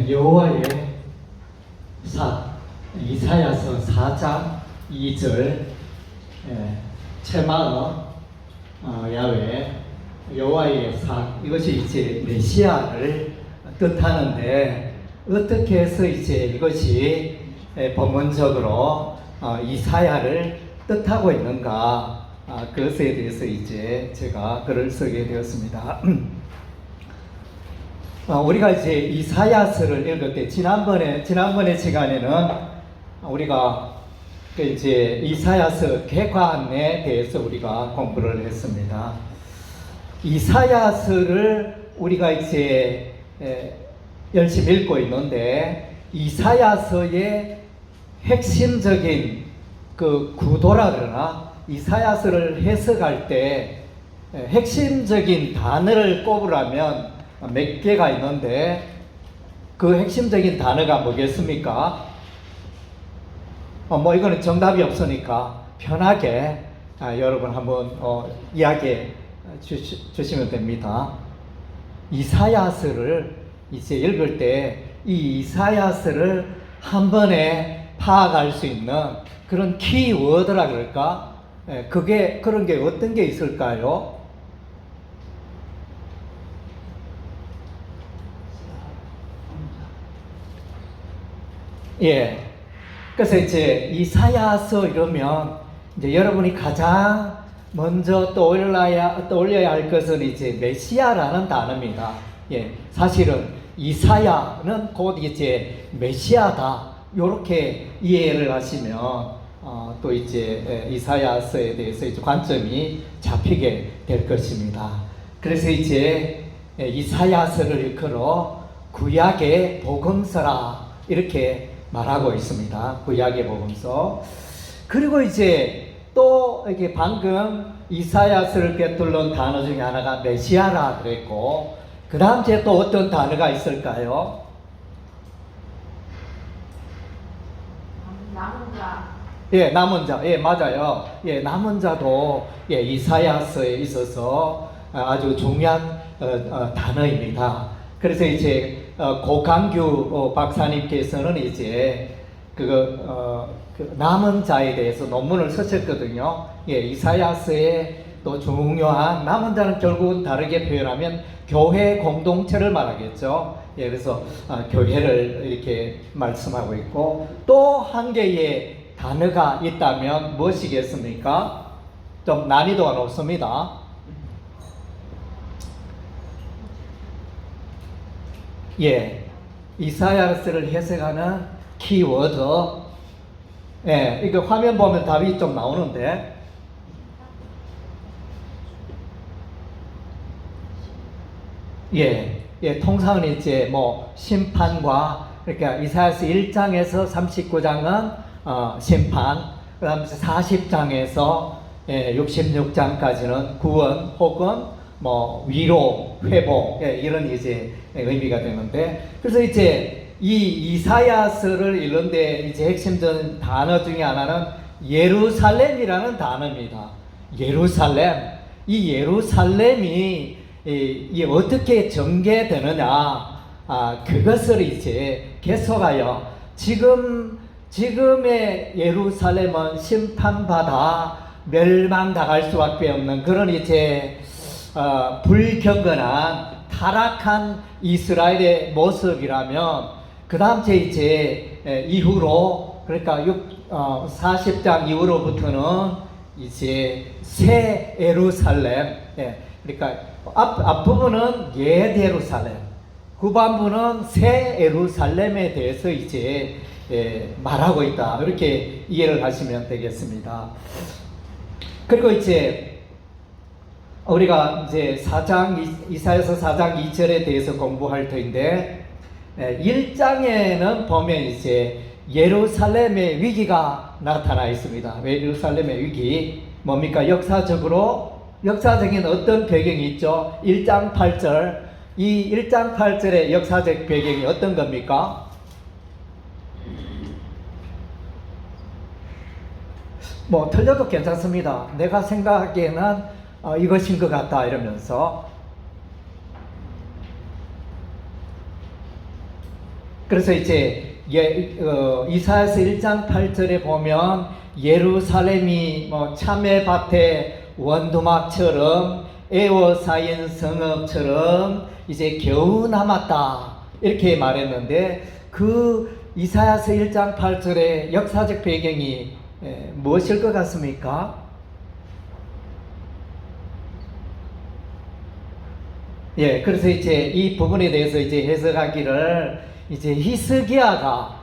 여호와의 이사야서 4장 2절 체마어 야훼 여호와의 이것이 이제 메시아를 뜻하는데 어떻게 해서 이제 이것이 본문적으로 이사야를 뜻하고 있는가 그것에 대해서 이제 제가 글을 쓰게 되었습니다. 우리가 이제 이사야서를 읽을 때 지난번에 시간에는 우리가 이제 이사야서 개관에 대해서 우리가 공부를 했습니다. 이사야서를 우리가 이제 열심히 읽고 있는데 이사야서의 핵심적인 그 구도라 그러나 이사야서를 해석할 때 핵심적인 단어를 꼽으라면 몇 개가 있는데 그 핵심적인 단어가 뭐겠습니까? 이거는 정답이 없으니까 편하게 여러분 한번 이야기해 주시면 됩니다. 이사야서를 이제 읽을 때 이 이사야서를 한 번에 파악할 수 있는 그런 키워드라 그럴까? 그런 게 어떤 게 있을까요? 그래서 이제 이사야서 이러면 이제 여러분이 가장 먼저 떠올려야 할 것은 이제 메시아라는 단어입니다. 사실은 이사야는 곧 이제 메시아다. 이렇게 이해를 하시면 또 이제 이사야서에 대해서 이제 관점이 잡히게 될 것입니다. 그래서 이제 이사야서를 일컬어 구약의 복음서라 이렇게 말하고 있습니다. 구약의 복음서. 그리고 이제 또 이렇게 방금 이사야서를 꿰뚫는 단어 중에 하나가 메시아라 그랬고, 그 다음 주에 또 어떤 단어가 있을까요? 남은 자. 남은 자. 맞아요. 남은 자도 이사야서에 있어서 아주 중요한 단어입니다. 그래서 이제 고강규 박사님께서는 이제 그 남은 자에 대해서 논문을 쓰셨거든요. 이사야서의 또 중요한 남은 자는 결국은 다르게 표현하면 교회 공동체를 말하겠죠. 그래서 교회를 이렇게 말씀하고 있고, 또 한 개의 단어가 있다면 무엇이겠습니까? 좀 난이도가 높습니다. 이사야서를 해석하는 키워드. 이거 화면 보면 답이 좀 나오는데, 통상은 이제 심판과, 그러니까 이사야서 1장에서 39장은 심판, 그 다음에 40장에서 66장까지는 구원 혹은 위로, 회복, 이런 이제 의미가 되는데, 그래서 이제 이 이사야서를 읽는데 이제 핵심적인 단어 중에 하나는 예루살렘이라는 단어입니다. 예루살렘. 이 예루살렘이 어떻게 전개되느냐, 그것을 이제 계속하여 지금의 예루살렘은 심판받아 멸망당할 수밖에 없는 그런 이제 불경건한 타락한 이스라엘의 모습이라면, 그 다음 주 이제 이후로, 그러니까 40장 이후로부터는 이제 새 예루살렘, 그러니까 앞부분은 옛 예루살렘, 후반부는 새 예루살렘에 대해서 이제 말하고 있다. 이렇게 이해를 하시면 되겠습니다. 그리고 이제 우리가 이제 이사야서 4장 2절에 대해서 공부할 터인데, 1장에는 보면 이제 예루살렘의 위기가 나타나 있습니다. 예루살렘의 위기 뭡니까? 역사적인 어떤 배경이 있죠? 1장 8절. 이 1장 8절의 역사적 배경이 어떤 겁니까? 틀려도 괜찮습니다. 내가 생각하기에는 이것인 것 같다 이러면서 그래서 이제 이사야서 1장 8절에 보면 예루살렘이 뭐 참외밭의 원두막처럼 에워싸인 성읍처럼 이제 겨우 남았다 이렇게 말했는데, 그 이사야서 1장 8절의 역사적 배경이 무엇일 것 같습니까? 예, 그래서 이제 이 부분에 대해서 이제 해석하기를, 이제 히스기야가,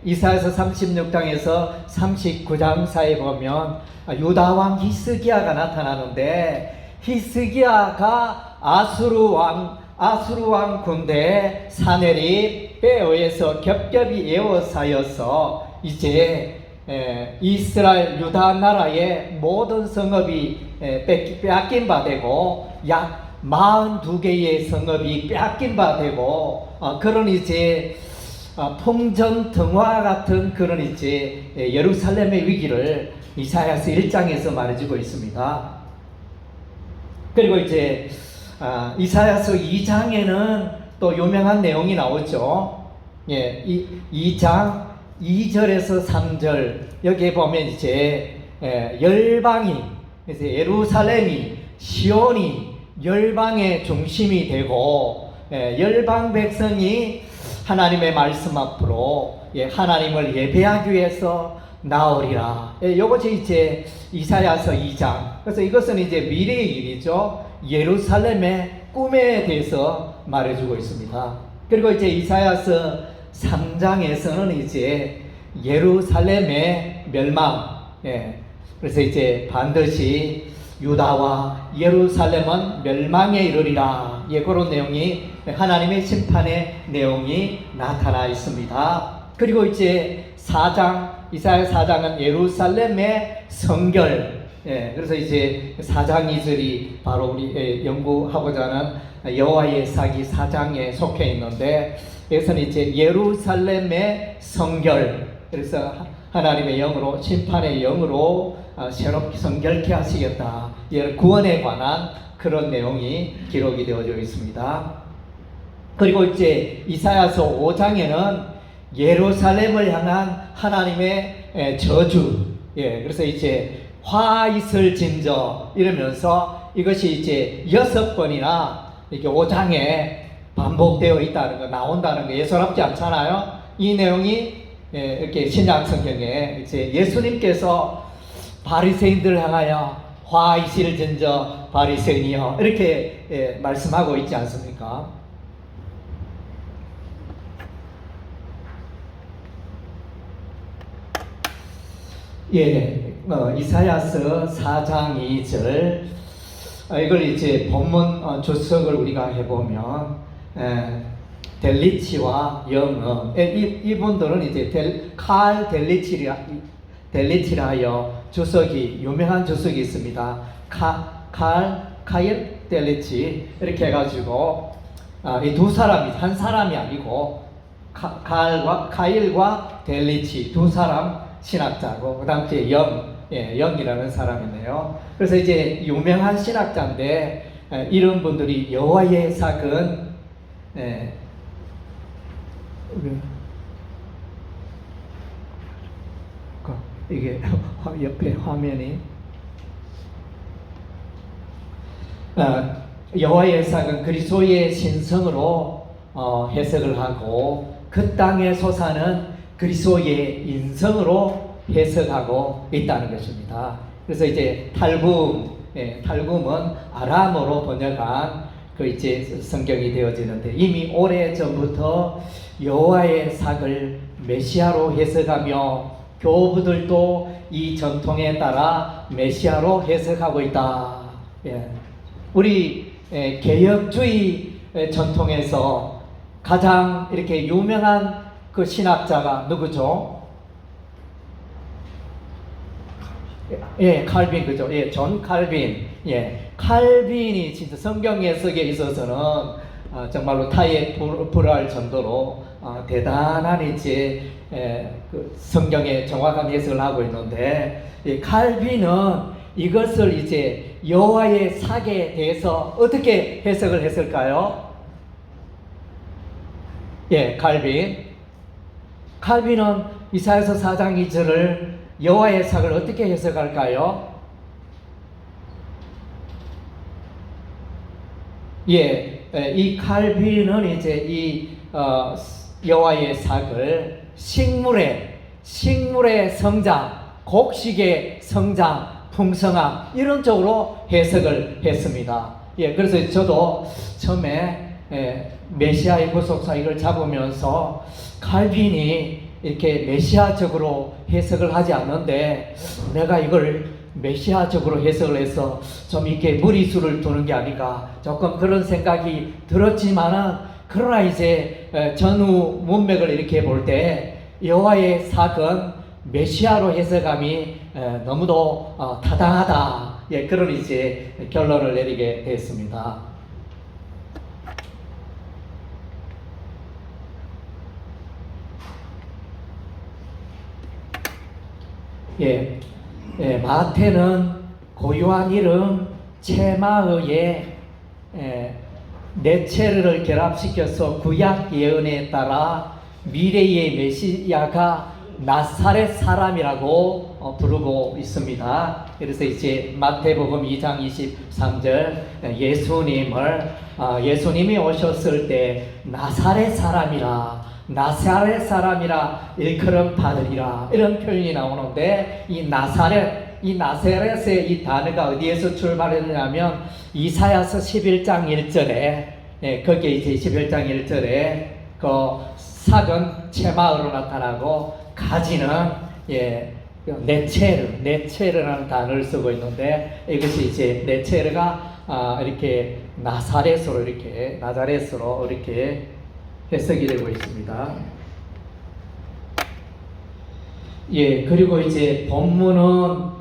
이사야서 36장에서 39장 사이에 보면 유다 왕 히스기야가 나타나는데, 히스기야가 아수르 왕 군대 사네립에 의해서 겹겹이 에워싸여서 이제 이스라엘 유다 나라의 모든 성읍이 빼앗긴 바 되고, 약 42개의 성읍이 빼앗긴 바 되고, 그런 이제 풍전등화 같은 그런 이제 예루살렘의 위기를 이사야서 1장에서 말해주고 있습니다. 그리고 이제 이사야서 2장에는 또 유명한 내용이 나오죠. 예, 2장 2절에서 3절 여기에 보면 이제 열방이, 이제 예루살렘이, 시온이 열방의 중심이 되고, 열방 백성이 하나님의 말씀 앞으로 하나님을 예배하기 위해서 나오리라. 이것이 이제 이사야서 2장. 그래서 이것은 이제 미래의 일이죠. 예루살렘의 꿈에 대해서 말해주고 있습니다. 그리고 이제 이사야서 3장에서는 이제 예루살렘의 멸망. 그래서 이제 반드시 유다와 예루살렘은 멸망에 이르리라. 그런 내용이, 하나님의 심판의 내용이 나타나 있습니다. 그리고 이제 4장, 이사야 4장은 예루살렘의 성결. 그래서 이제 4장 2절이 바로 우리 연구하고자 하는 여호와의 사기 4장에 속해 있는데, 여기서는 이제 예루살렘의 성결. 그래서 하나님의 영으로, 심판의 영으로 새롭게 성결케 하시겠다. 구원에 관한 그런 내용이 기록이 되어져 있습니다. 그리고 이제 이사야서 5장에는 예루살렘을 향한 하나님의 저주. 그래서 이제 화 있을진저 이러면서 이것이 이제 6번이나 이렇게 5장에 반복되어 있다는 거, 나온다는 거 예사롭지 않잖아요. 이 내용이 이렇게 신약 성경에 이제 예수님께서 바리새인들을 향하여 화 있을진저 바리새인이여 이렇게 말씀하고 있지 않습니까? 이사야서 4장 2절, 이걸 이제 본문 주석을 우리가 해보면 델리치와 영어, 이분들은 이제 칼 델리치라여 주석이, 유명한 주석이 있습니다. 카일 델리치 이렇게 해가지고 이 두 사람이, 한 사람이 아니고 카일과 델리치 두 사람 신학자고, 그 다음 뒤에 영이라는 사람이네요. 그래서 이제 유명한 신학자인데, 이런 분들이 여호와의 사근, 이게 옆에 화면이 여호와의 사근 그리스도의 신성으로 해석을 하고, 그 땅에 솟아는 그리스도의 인성으로 해석하고 있다는 것입니다. 그래서 이제 탈굼은 아람어로 번역한 그 이제 성경이 되어지는데, 이미 오래 전부터 여호와의 삭을 메시아로 해석하며 교부들도 이 전통에 따라 메시아로 해석하고 있다. 우리 개혁주의 전통에서 가장 이렇게 유명한 그 신학자가 누구죠? 칼빈, 그죠? 존 칼빈. 칼빈이 진짜 성경 해석에 있어서는 정말로 타에 불할 정도로 대단한 이제 그 성경의 정확한 해석을 하고 있는데, 칼빈은 이것을 이제 여호와의 삭에 대해서 어떻게 해석을 했을까요? 예, 칼빈. 칼빈은 이사야서 4장 2절을 여호와의 삭을 어떻게 해석할까요? 예, 이 칼빈은 이제 이 여호와의 삭을 식물의 성장, 곡식의 성장, 풍성함 이런 쪽으로 해석을 했습니다. 예, 그래서 저도 처음에 메시아의 구속사 이걸 잡으면서 칼빈이 이렇게 메시아적으로 해석을 하지 않는데 내가 이걸 메시아적으로 해석을 해서 좀 이렇게 무리수를 두는 게 아닌가 조금 그런 생각이 들었지만은 그러나 이제 전후 문맥을 이렇게 볼 때 여호와의 삭은 메시아로 해석함이 너무도 타당하다. 예, 그런 이제 결론을 내리게 됐습니다. 예, 마태는 고유한 이름 체마의의 네체르를 결합시켜서 구약 예언에 따라 미래의 메시아가 나사렛 사람이라고 부르고 있습니다. 그래서 이제 마태복음 2장 23절 예수님이 오셨을 때 나사렛 사람이라 일컬음 받으리라 이런 표현이 나오는데 이 나사렛의 이 단어가 어디에서 출발했냐면 이사야서 11장 1절에 거기에 이제 11장 1절에 그 삭은 체마으로 나타나고 가지는 네체르라는 단어를 쓰고 있는데 이것이 이제 네체르가 이렇게 나사렛으로 이렇게 해석이 되고 있습니다. 예, 그리고 이제 본문은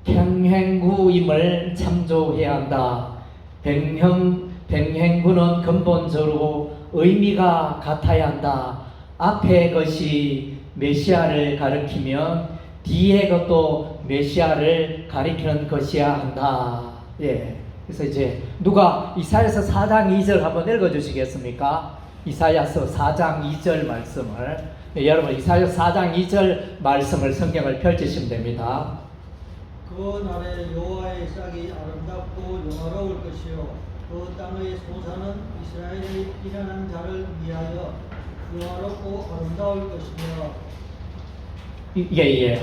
평행구임을 참조해야 한다. 평행구는 근본적으로 의미가 같아야 한다. 앞에 것이 메시아를 가리키면 뒤에 것도 메시아를 가리키는 것이야 한다. 예. 그래서 이제 누가 이사야서 4장 2절 한번 읽어주시겠습니까? 이사야서 4장 2절 말씀을 여러분 이사야서 4장 2절 말씀을 성경을 펼치시면 됩니다. 그 날에 여호와의 싹이 아름답고 영화로울 것이요 그 땅의 소산은 이스라엘의 피난한 자를 위하여 영화롭고 아름다울 것이며 예.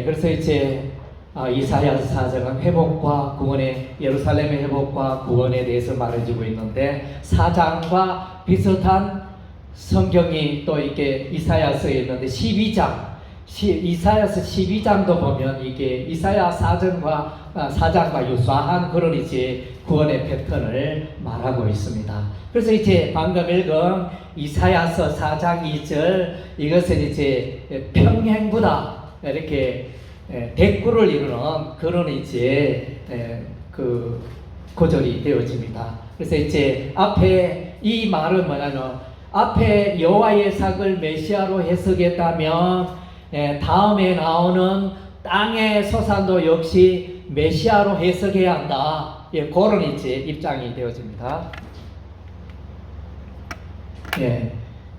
그래서 이제 이사야서 4장은 회복과 구원의 예루살렘의 회복과 구원에 대해서 말해주고 있는데 4장과 비슷한 성경이 또 이렇게 이사야서에 있는데 12장 이사야서 12장도 보면 이게 이사야 4장과 유사한 그런 이제 구원의 패턴을 말하고 있습니다. 그래서 이제 방금 읽은 이사야서 4장 2절 이것은 이제 평행부다 이렇게 대꾸를 이루는 그런 이제 그 구절이 되어집니다. 그래서 이제 앞에 이 말은 뭐냐면 앞에 여호와의 삭을 메시아로 해석했다면 다음에 나오는 땅의 소산도 역시 메시아로 해석해야 한다. 예, 그런 이제 입장이 되어집니다. 예,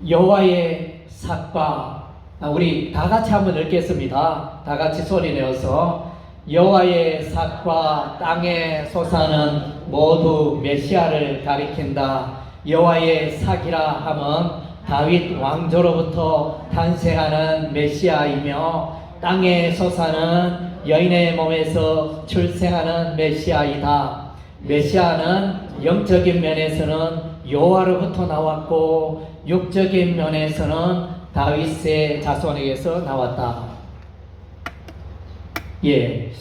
여호와의 삭과 우리 다 같이 한번 읽겠습니다. 다 같이 소리 내어서 여호와의 삭과 땅의 소산은 모두 메시아를 가리킨다. 여호와의 삭이라 함은 다윗 왕조로부터 탄생하는 메시아이며 땅의 소산은 여인의 몸에서 출생하는 메시아이다. 메시아는 영적인 면에서는 여호와로부터 나왔고 육적인 면에서는 다윗의 자손에게서 나왔다. 예,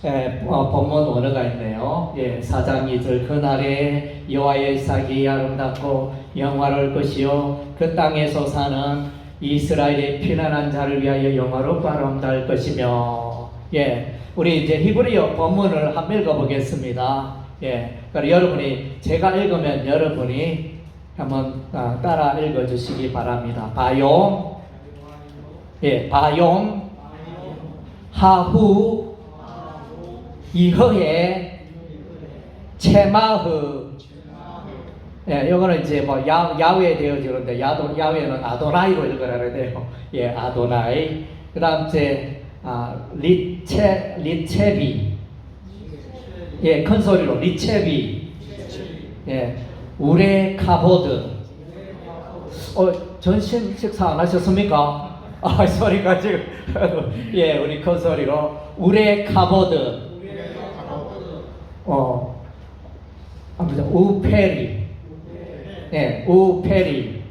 본문 원어가 있네요. 예, 4장 2절 그날에 여호와의 삭이 아름답고 영화로울 것이요 그 땅에서 사는 이스라엘의 피난한 자를 위하여 영화롭고 아름다울 것이며. 예, 우리 이제 히브리어 본문을 한번 읽어보겠습니다. 예, 그러니까 여러분이 제가 읽으면 여러분이 한번 따라 읽어주시기 바랍니다. 바용, 예, 바용, 하후, 이허에, 체마흐, 예, 이거는 이제 뭐 야외 되어지는데 야외는 아도나이로 읽어야 돼요. 예, 아도나이. 그다음 이제 리체비. 예, 큰 소리로 리체비. 예, 우레카보드. 점심 식사 안 하셨습니까? 소리가 지금 예, 우리 큰 소리로 우레카보드. 아무튼 우페리. 예, 우페리.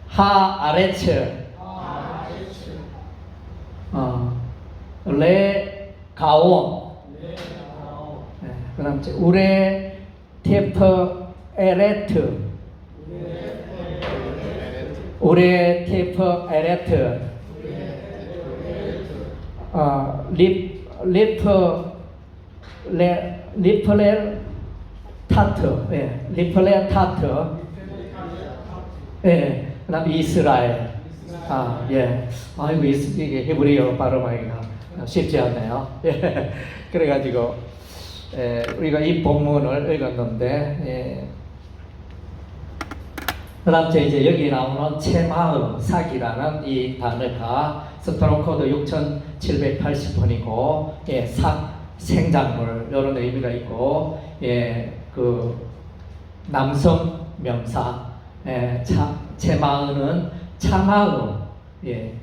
하아레츠. 레가온. 예, 그다음 이제 우레 테프 에레트. 우레 테프 에레트. 리플레 타트. 예, 리플레 타트. 예, 그다음 이스라엘. 예. 아이고, 이게 히브리어 발음하기가 쉽지 않네요. 예. 그래가지고, 우리가 이 본문을 읽었는데, 예. 그 다음 이제 여기 나오는 채마음, 사기라는 이 단어가 스트롱 코드 6780번이고, 예, 생작물, 이런 의미가 있고, 예, 남성 명사, 예, 채마음은 차마음, 예,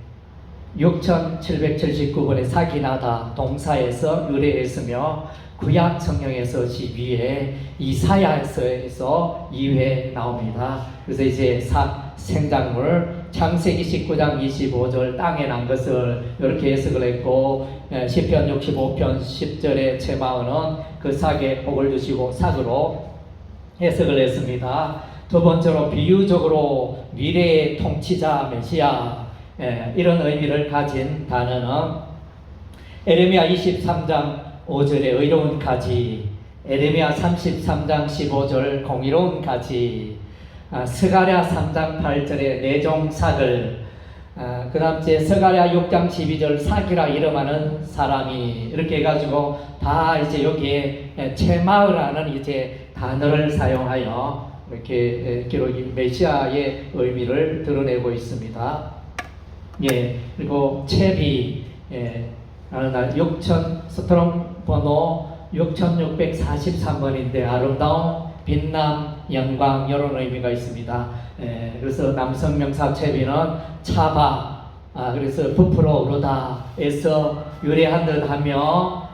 6779번에 사기나다 동사에서 유래했으며 구약 성경에서 12회, 이사야서에서 2회 나옵니다. 그래서 이제 생작물, 창세기 19장 25절 땅에 난 것을 이렇게 해석을 했고, 시편 65편 10절에 채마음은 그 삭에 복을 주시고 삭으로 해석을 했습니다. 두 번째로 비유적으로 미래의 통치자 메시아, 이런 의미를 가진 단어는 에레미야 23장 5절의 의로운 가지, 에레미야 33장 15절 공의로운 가지, 스가랴 3장 8절의 내종삭을, 그 다음 제 스가랴 6장 12절 사기라 이름하는 사람이, 이렇게 해가지고 다 이제 여기에 채마으라는 이제 단어를 사용하여 이렇게 기록이 메시아의 의미를 드러내고 있습니다. 예, 그리고 채비, 스트롱 번호 6643번인데 아름다운 빛남 영광 이런 의미가 있습니다. 그래서 남성 명사 채비는 차바, 그래서 부풀어 오르다에서 유래한 듯 하며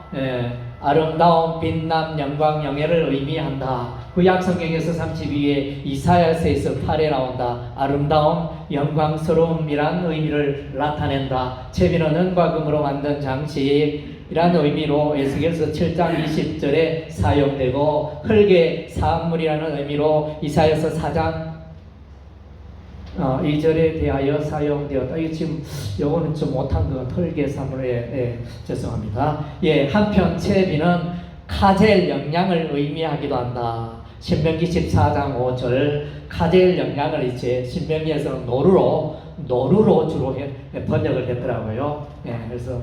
아름다운 빛남 영광 영예를 의미한다. 구약 성경에서 32회, 이사야서에서 8회 나온다. 아름다운 영광스러움이란 의미를 나타낸다. 채비는 은과 금으로 만든 장식이란 의미로 에스겔서 7장 20절에 사용되고, 흙의 사물이라는 의미로 이사야서 4장 2절에 대하여 사용되었다. 이거 지금 요거는 좀 못한 것, 흙의 사물에 죄송합니다. 예, 한편 채비는 카젤 영양을 의미하기도 한다. 신명기 14장 5절 카젤 영양을 이제 신명기에서는 노루로 주로 번역을 했더라고요. 예, 그래서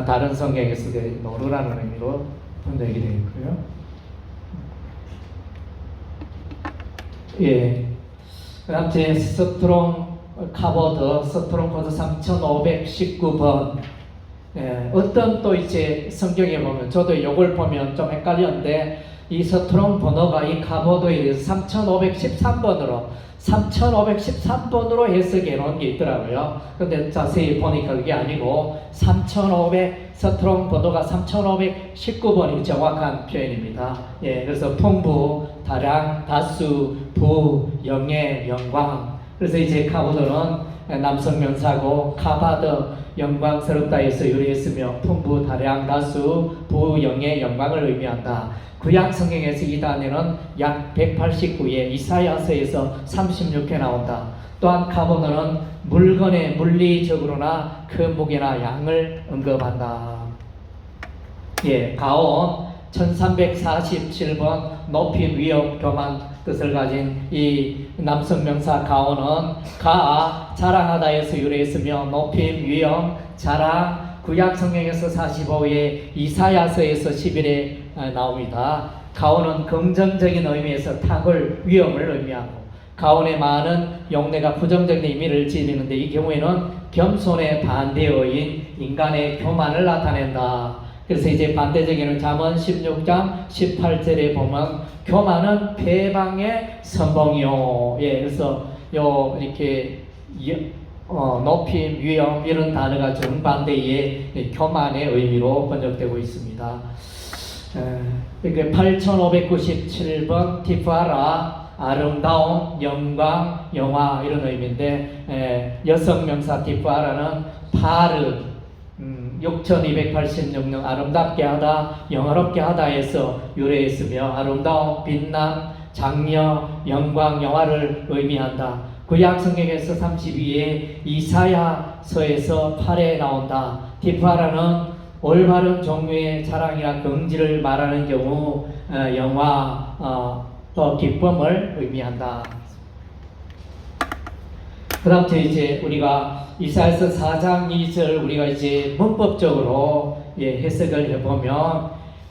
다른 성경에서 노루라는 의미로 번역이 되어 있고요. 예. 그 다음 제 스트롱 카보드, 스트롱 코드 3519번. 어떤 또 이제 성경에 보면, 저도 이걸 보면 좀 헷갈렸는데, 이 스트롱 번호가 이 카보드에 대해서 3513번으로 해석해 놓은 게 있더라고요. 근데 자세히 보니까 그게 아니고, 스트롱 번호가 3519번이 정확한 표현입니다. 예, 그래서 풍부, 다량, 다수, 부, 영예, 영광. 그래서 이제 카보드는 남성 명사고, 카바드, 영광스럽다에서 유래했으며 풍부, 다량, 다수, 부, 영예, 영광을 의미한다. 구약 성경에서 이 단어는 약 189회, 이사야서에서 36회 나온다. 또한 카보드는 물건의 물리적으로나 그 무게나 양을 언급한다. 예, 가온 1347번 높임, 위협, 교만 뜻을 가진 이 남성 명사 가온은 자랑하다에서 유래했으며 높임, 위엄, 자랑, 구약 성경에서 45회, 이사야서에서 11회 나옵니다. 가온은 긍정적인 의미에서 탁을, 위험을 의미하고, 가온의 마는 용례가 부정적인 의미를 지니는데, 이 경우에는 겸손의 반대어인 인간의 교만을 나타낸다. 그래서 이제 반대적인 잠언 16장 18절에 보면 교만은 패방의 선봉이요. 예, 그래서 이렇게 높임, 위험 이런 단어가 정반대의 교만의 의미로 번역되고 있습니다. 8597번 티파라, 아름다움, 영광, 영화 이런 의미인데, 여성 명사 티파라는 파르, 6286년 아름답게 하다, 영화롭게 하다에서 유래했으며, 아름다움, 빛남, 장려, 영광, 영화를 의미한다. 구약 성경에서 32에 이사야서에서 8에 나온다. 티파라는 올바른 종류의 자랑이나 긍지를 말하는 경우 영화, 또 기쁨을 의미한다. 그 다음 이제 우리가 이사야서 4장 2절 우리가 이제 문법적으로 해석을 해보면,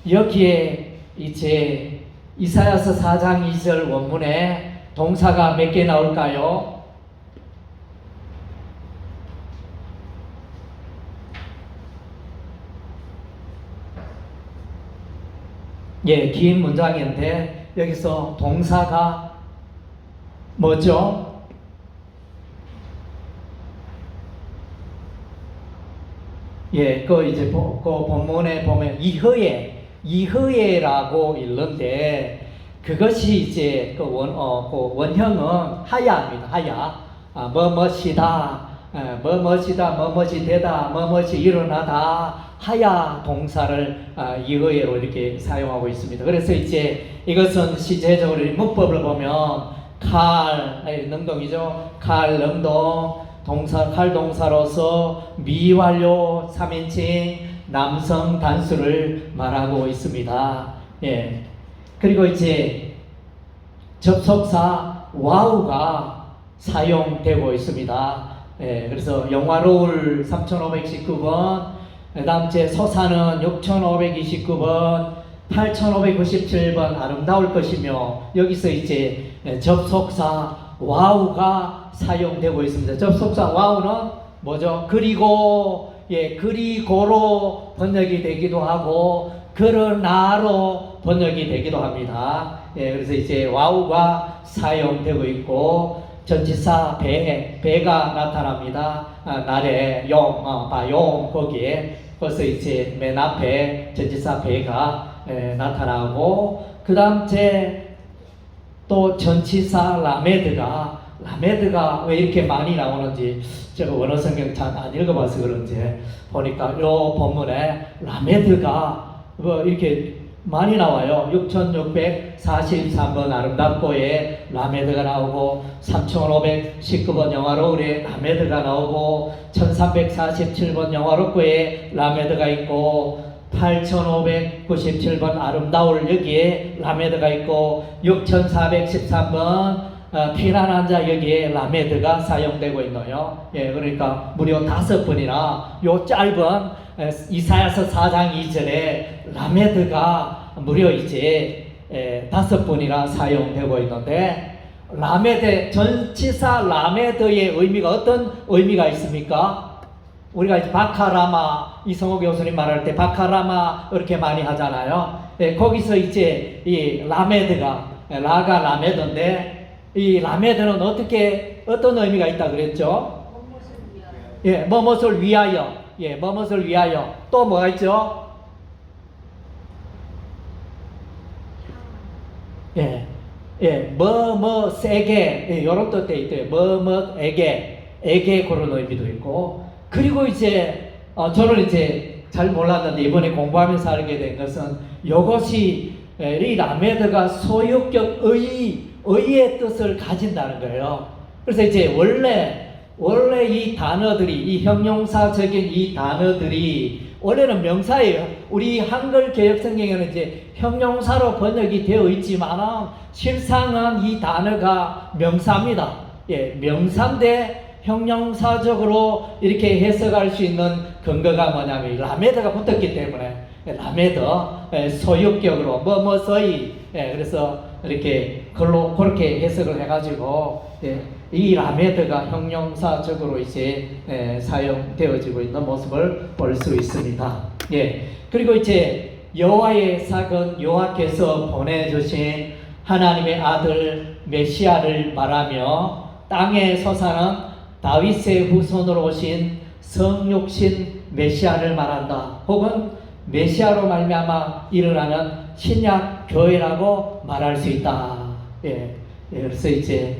여기에 이제 이사야서 4장 2절 원문에 동사가 몇 개 나올까요? 예, 긴 문장인데 여기서 동사가 뭐죠? 예, 이제 그 본문에 보면 이허예라고 읽는데, 그것이 이제 그 원형은 하야입니다. 하야. 뭐뭐시다, 뭐뭐시 되다, 뭐뭐시 일어나다, 하야 동사를 이허예로 이렇게 사용하고 있습니다. 그래서 이제 이것은 시제적으로 문법을 보면 능동이죠. 능동, 칼 동사로서 미완료 3인칭 남성 단수를 말하고 있습니다. 예. 그리고 이제 접속사 와우가 사용되고 있습니다. 예. 그래서 영화로울 3519번, 그 다음 제 서사는 6529번, 8597번 아름다울 것이며, 여기서 이제 접속사 와우가 사용되고 있습니다. 접속사 와우는 뭐죠? 그리고, 그리고로 번역이 되기도 하고, 그러나로 번역이 되기도 합니다. 그래서 이제 와우가 사용되고 있고, 전치사 배가 나타납니다. 날에 용 거기에 벌써 이제 맨 앞에 전치사 배가 나타나고, 그 다음 또 전치사 라메드가 왜 이렇게 많이 나오는지 제가 원어 성경 잘 안 읽어봐서 그런지 보니까 이 본문에 라메드가 이렇게 많이 나와요. 6643번 아름답고에 라메드가 나오고, 3519번 영화로울에 라메드가 나오고, 1347번 영화롭고에 라메드가 있고, 8597번 아름다울 여기에 라메드가 있고, 6413번 피난한 자 여기에 라메드가 사용되고 있노요. 그러니까 무려 5번이나 요 짧은 이사야서 4장 2절에 라메드가 무려 이제 5번이나 사용되고 있는데, 전치사 라메드의 의미가 어떤 의미가 있습니까? 우리가 이제 바카라마, 이성호 교수님 말할 때 바카라마 이렇게 많이 하잖아요. 거기서 이제 이 라메드가, 라가 라메드인데, 이 라메드는 어떤 의미가 있다 그랬죠? 뭐뭇을 위하여. 뭐뭇을 위하여. 또 뭐가 있죠? 뭐뭐세게, 요런 뜻도 있대요. 뭐뭐에게, 그런 의미도 있고. 그리고 이제 저는 이제 잘 몰랐는데 이번에 공부하면서 알게 된 것은, 이것이 이 라메드가 소유격 의의 뜻을 가진다는 거예요. 그래서 이제 원래 이 단어들이, 이 형용사적인 이 단어들이 원래는 명사예요. 우리 한글 개역 성경에는 이제 형용사로 번역이 되어 있지만 실상은 이 단어가 명사입니다. 명사인데 형용사적으로 이렇게 해석할 수 있는 근거가 뭐냐면 라메드가 붙었기 때문에, 라메드 소유격으로 뭐뭐서이 그래서 이렇게 그렇게 해석을 해가지고 이 라메드가 형용사적으로 이제 사용되어지고 있는 모습을 볼 수 있습니다. 그리고 이제 여호와의 삭은 여호와께서 보내주신 하나님의 아들 메시아를 말하며 땅에 솟아난 다윗의 후손으로 오신 성육신 메시아를 말한다. 혹은 메시아로 말미암아 일어나는 신약 교회라고 말할 수 있다. 그래서 이제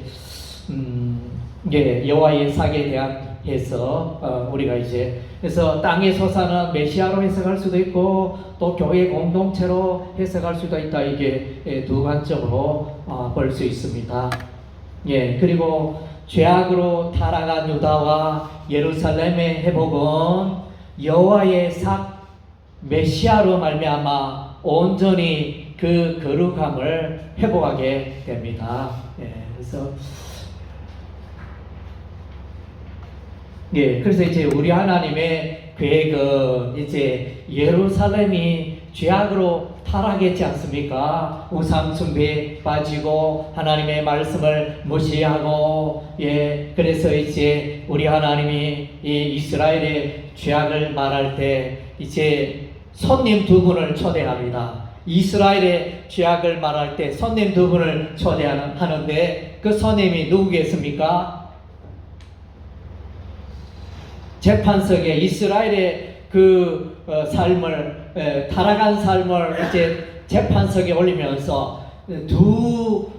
여호와의 삭에 대한 해석 우리가 이제 그래서 땅에 솟아난 메시아로 해석할 수도 있고 또 교회 공동체로 해석할 수도 있다. 이게 두 관점으로 볼 수 있습니다. 그리고 죄악으로 타락한 유다와 예루살렘의 회복은 여호와의 삭 메시아로 말미암아 온전히 그 거룩함을 회복하게 됩니다. 그래서 이제 우리 하나님의 계획은 이제 예루살렘이 죄악으로 타락했지 않습니까? 우상 숭배에 빠지고 하나님의 말씀을 무시하고 그래서 이제 우리 하나님이 이 이스라엘의 죄악을 말할 때 이제 손님 두 분을 초대합니다. 이스라엘의 죄악을 말할 때 손님 두 분을 초대하는데 그 손님이 누구겠습니까? 재판석에 이스라엘의 그 삶을 타락한 삶을 이제 재판석에 올리면서 두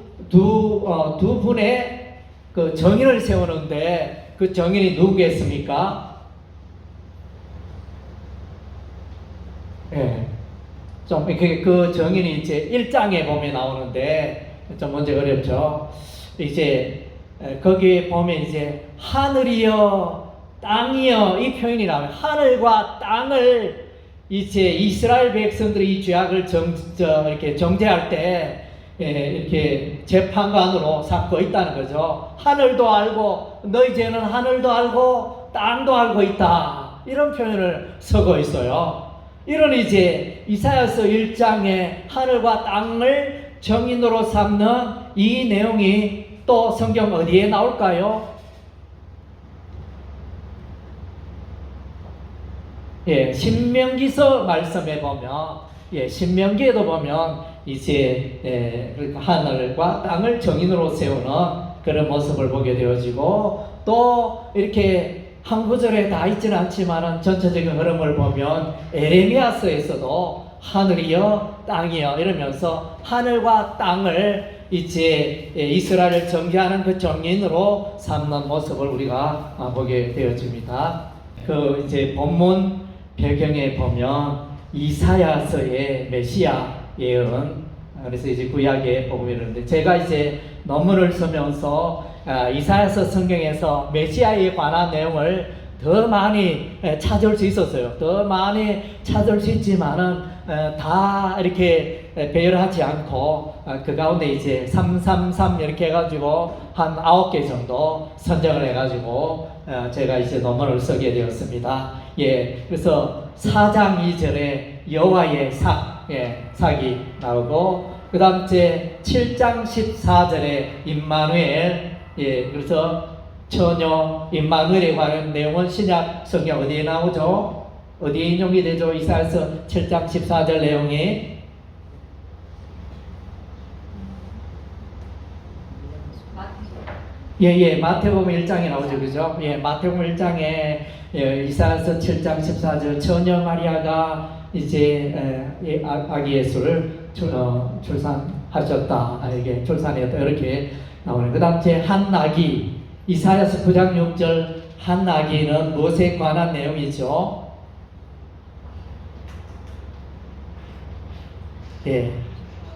분의 그 정인을 세우는데 그 정인이 누구겠습니까? 좀 그 정인이 이제 1장에 보면 나오는데 좀 문제 어렵죠. 이제 거기에 보면 이제 하늘이여 땅이여 이 표현이 나와요. 하늘과 땅을 이제 이스라엘 백성들이 이 죄악을 이렇게 정죄할 때 이렇게 재판관으로 삼고 있다는 거죠. 하늘도 알고 너희 죄는 하늘도 알고 땅도 알고 있다. 이런 표현을 쓰고 있어요. 이런 이제 이사야서 1장에 하늘과 땅을 정인으로 삼는 이 내용이 또 성경 어디에 나올까요? 신명기서 말씀에 보면 신명기에도 보면 이제 하늘과 땅을 정인으로 세우는 그런 모습을 보게 되어지고 또 이렇게 한 구절에 다 있지는 않지만은 전체적인 흐름을 보면 에레미야서에서도 하늘이여 땅이여 이러면서 하늘과 땅을 이제 이스라엘을 정죄하는 그 정인으로 삼는 모습을 우리가 보게 되어집니다. 그 이제 본문 배경에 보면 이사야서의 메시아 예언 그래서 이제 구약에 보면 이런데 제가 이제 논문을 쓰면서 이사야서 성경에서 메시아에 관한 내용을 더 많이 찾을 수 있었어요. 더 많이 찾을 수 있지만은 다 이렇게 배열하지 않고 그 가운데 이제 333 이렇게 해가지고 한 9개 정도 선정을 해가지고 제가 이제 논문을 쓰게 되었습니다. 그래서 4장 2절에 여호와의 삭이 나오고 그 다음 이제 7장 14절에 임마누엘 그래서 처녀 임마누엘에 관한 내용은 신약 성경 어디에 나오죠? 어디에 인용이 되죠? 이사야서 7장 14절 내용이 마태복음 1장에 나오죠. 그죠? 마태복음 1장에 이사야서 7장 14절 처녀 마리아가 이제 아기 예수를 출산하셨다. 이게 출산했다. 이렇게 나오는. 그 다음 한 나귀 이사야서 9장 6절 한 나귀는 무엇에 관한 내용이죠?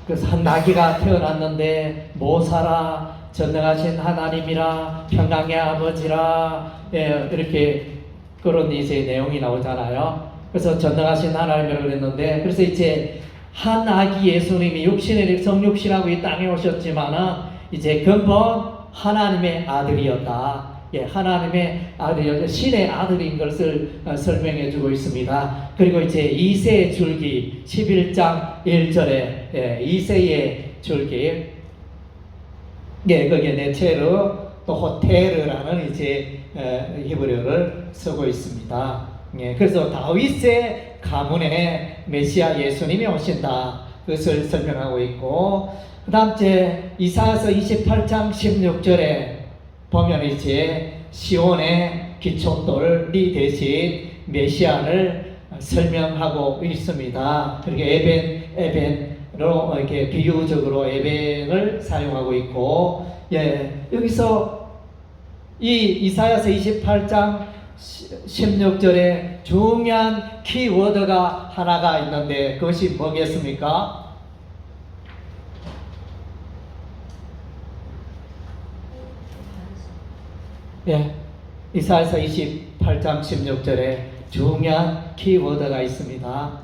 그래서 한 나귀가 태어났는데 모사라 전능하신 하나님이라 평강의 아버지라 이렇게 그런 이제 내용이 나오잖아요. 그래서 전능하신 하나님이라고 그랬는데 그래서 이제 한 아기 예수님이 성육신하고 이 땅에 오셨지만은 이제 근본 하나님의 아들이었다. 예, 하나님의 아들, 신의 아들인 것을 설명해 주고 있습니다. 그리고 이제 이새의 줄기 11장 1절에 예, 이새의 줄기 예, 거기에 네체르 또 호테르라는 이제 히브리어를 쓰고 있습니다. 예, 그래서 다윗의 가문에 메시아 예수님이 오신다. 그것을 설명하고 있고, 그 다음 제 이사야서 28장 16절에 보면 이제 시온의 기초돌이 대신 메시아를 설명하고 있습니다. 그렇게 에벤으로 이렇게 비유적으로 에벤을 사용하고 있고, 예, 여기서 이 이사야서 28장 16절에 중요한 키워드가 하나가 있는데 그것이 뭐겠습니까? 예, 이사야서 28장 16절에 중요한 키워드가 있습니다.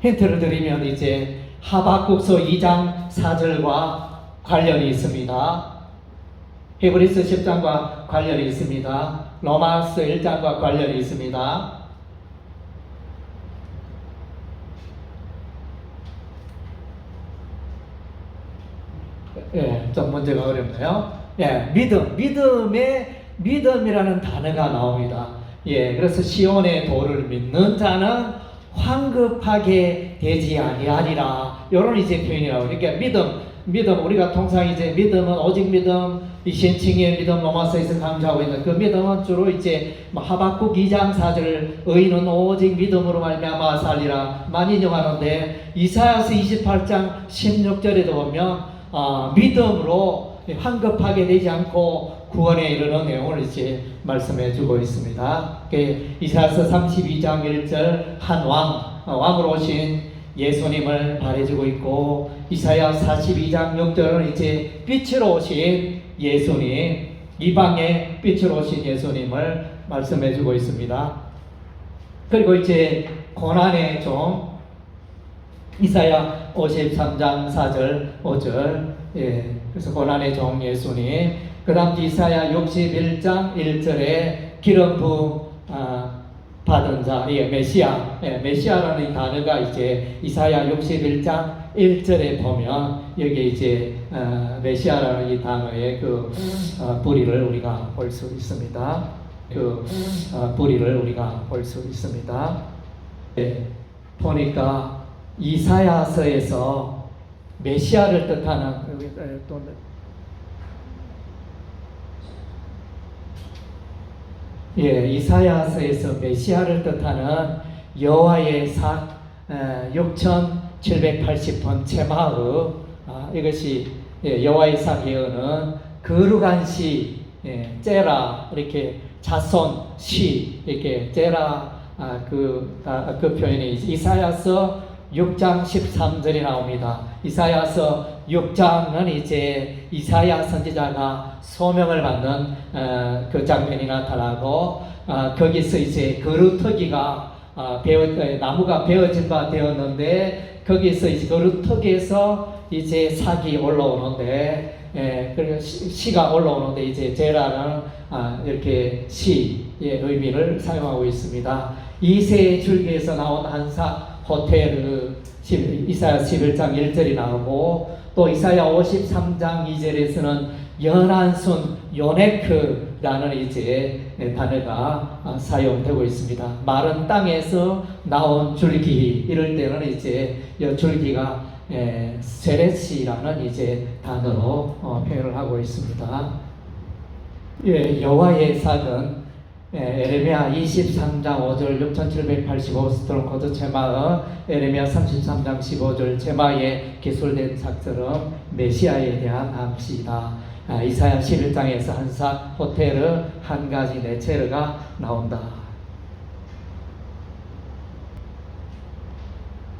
힌트를 드리면 이제 하박국서 2장 4절과 관련이 있습니다. 히브리서 10장과 관련이 있습니다. 로마서 1장과 관련이 있습니다. 예, 좀 문제가 어렵네요. 예, 믿음이라는 단어가 나옵니다. 예, 그래서 시온의 도를 믿는 자는 황급하게 되지 아니하리라. 이런 이제 표현이라고. 그러니까 믿음, 우리가 통상 이제 믿음은 오직 믿음, 이 신칭의 믿음 로마서에서 강조하고 있는 그 믿음은 주로 이제 하박국 2장 4절 의인은 오직 믿음으로 말미암아 살리라 많이 인용하는데 이사야서 28장 16절에도 보면 믿음으로 황급하게 되지 않고 구원에 이르는 내용을 이제 말씀해 주고 있습니다. 이사야서 32장 1절 한 왕으로 오신 예수님을 말해주고 있고, 이사야 42장 6절은 이제 빛으로 오신 예수님, 이방의 빛으로 오신 예수님을 말씀해주고 있습니다. 그리고 이제 고난의 종 이사야 53장 4절 5절 예, 그래서 고난의 종 예수님, 그 다음 이사야 61장 1절에 기름 부음 받은 자, 예, 메시아라는 단어가 이제 이사야 61장 1절에 보면 여기 이제 메시아라는 이 단어의 그 뿌리를 우리가 볼 수 있습니다. 그 뿌리를 우리가 볼 수 있습니다. 예, 보니까 이사야서에서 메시아를 뜻하는 예, 이사야서에서 메시아를 뜻하는 여호와의 삭 6780번 제마의 이것이 예, 여호와의 삭 예언은 거룩한 시 제라 이렇게 자손 시 이렇게 제라 그 표현이 이사야서 6장 13절이 나옵니다. 이사야서 6장은 이제 이사야 선지자가 소명을 받는 그 장면이 나타나고 거기서 이제 거루터기가 나무가 베어진 바 되었는데 거기서 이제 거루터기에서 이제 삭이 올라오는데 그리고 시가 올라오는데 이제 제라는 이렇게 시의 의미를 사용하고 있습니다. 이새의 줄기에서 나온 한삭 호테르 이사야 11장 1절이 나오고 또 이사야 53장 2절에서는 연한순 요네크라는 이제 단어가 사용되고 있습니다. 마른 땅에서 나온 줄기 이럴 때는 이제 이 줄기가 세레시라는 이제 단어로 표현을 하고 있습니다. 예, 여호와의 삭은 에레미야 23장 5절 6785스트롱 코드 제마의 에레미야 33장 15절 제마에 기술된 삭처럼 메시아에 대한 암시이다. 이사야 11장에서 한삭 호테르 한 가지 네체르가 나온다.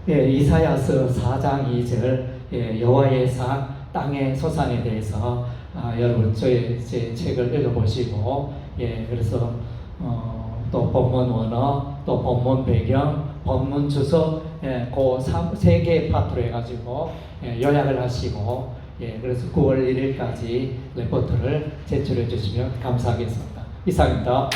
예, 이사야서 4장 2절 여호와의 삭 땅의 소산에 대해서 여러분 제 책을 읽어보시고 그래서 또 본문 원어, 또 본문 배경, 본문 주석, 그 세 개의 파트로 해가지고 요약을 하시고 예, 그래서 9월 1일까지 레포트를 제출해 주시면 감사하겠습니다. 이상입니다.